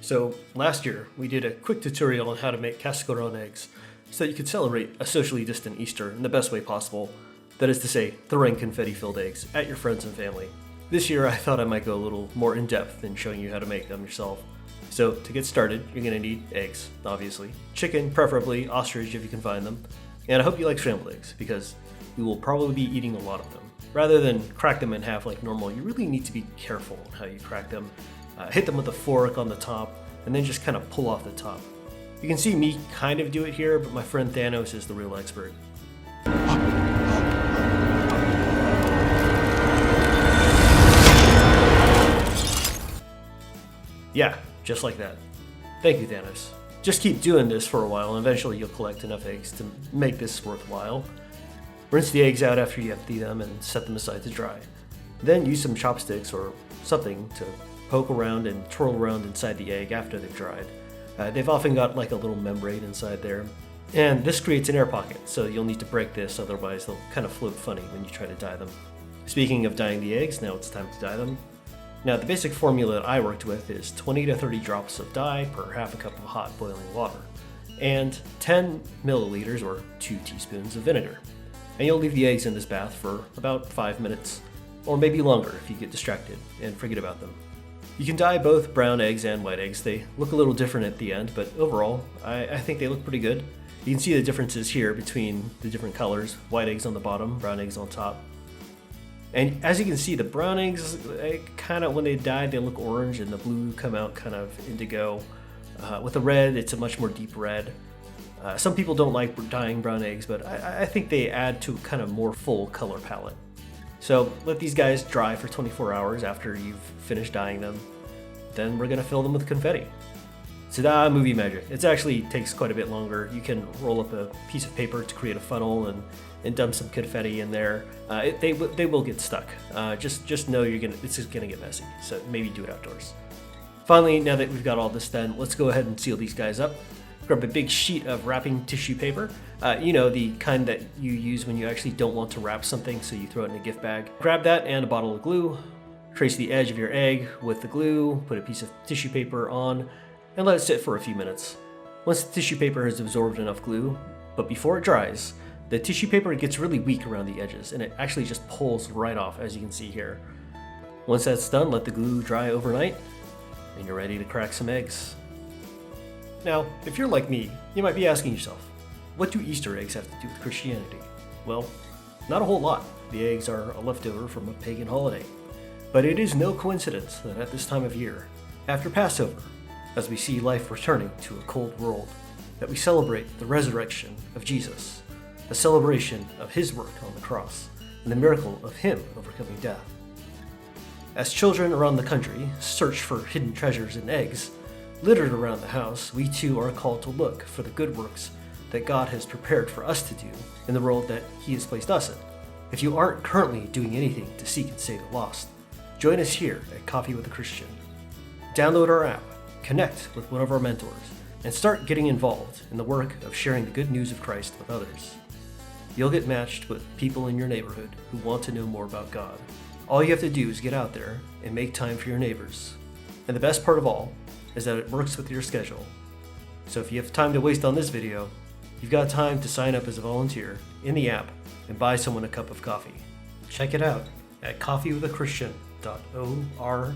So last year, we did a quick tutorial on how to make Cascaron eggs so that you could celebrate a socially distant Easter in the best way possible. That is to say, throwing confetti-filled eggs at your friends and family. This year, I thought I might go a little more in-depth in showing you how to make them yourself. So to get started, you're going to need eggs, obviously. Chicken, preferably, ostrich if you can find them. And I hope you like scrambled eggs, because you will probably be eating a lot of them. Rather than crack them in half like normal, you really need to be careful on how you crack them. Hit them with a fork on the top, and then just kind of pull off the top. You can see me kind of do it here, but my friend Thanos is the real expert. Yeah, just like that. Thank you, Thanos. Just keep doing this for a while, and eventually you'll collect enough eggs to make this worthwhile. Rinse the eggs out after you empty them and set them aside to dry. Then use some chopsticks or something to poke around and twirl around inside the egg after they've dried. They've often got like a little membrane inside there. And this creates an air pocket, so you'll need to break this, otherwise they'll kind of float funny when you try to dye them. Speaking of dyeing the eggs, now it's time to dye them. Now the basic formula that I worked with is 20 to 30 drops of dye per half a cup of hot boiling water, and 10 milliliters or 2 teaspoons of vinegar. And you'll leave the eggs in this bath for about 5 minutes, or maybe longer if you get distracted and forget about them. You can dye both brown eggs and white eggs. They look a little different at the end, but overall, I think they look pretty good. You can see the differences here between the different colors, white eggs on the bottom, brown eggs on top. And as you can see, the brown eggs, when they dye, they look orange, and the blue come out kind of indigo. With the red, it's a much more deep red. Some people don't like dyeing brown eggs, but I think they add to kind of more full color palette. So let these guys dry for 24 hours after you've finished dyeing them. Then we're gonna fill them with confetti. Ta-da, movie magic. It actually takes quite a bit longer. You can roll up a piece of paper to create a funnel and dump some confetti in there. They will get stuck. Just know it's just gonna get messy, so maybe do it outdoors. Finally, now that we've got all this done, let's go ahead and seal these guys up. Grab a big sheet of wrapping tissue paper, the kind that you use when you actually don't want to wrap something, so you throw it in a gift bag. Grab that and a bottle of glue, trace the edge of your egg with the glue, put a piece of tissue paper on, and let it sit for a few minutes. Once the tissue paper has absorbed enough glue, but before it dries, the tissue paper gets really weak around the edges, and it actually just pulls right off, as you can see here. Once that's done, let the glue dry overnight, and you're ready to crack some eggs. Now, if you're like me, you might be asking yourself, what do Easter eggs have to do with Christianity? Well, not a whole lot. The eggs are a leftover from a pagan holiday. But it is no coincidence that at this time of year, after Passover, as we see life returning to a cold world, that we celebrate the resurrection of Jesus, a celebration of his work on the cross, and the miracle of him overcoming death. As children around the country search for hidden treasures in eggs, littered around the house, we too are called to look for the good works that God has prepared for us to do in the world that he has placed us in. If you aren't currently doing anything to seek and save the lost, join us here at Coffee with a Christian. Download our app, connect with one of our mentors, and start getting involved in the work of sharing the good news of Christ with others. You'll get matched with people in your neighborhood who want to know more about God. All you have to do is get out there and make time for your neighbors. And the best part of all is that it works with your schedule. So if you have time to waste on this video, you've got time to sign up as a volunteer in the app and buy someone a cup of coffee. Check it out at coffeewithachristian.org.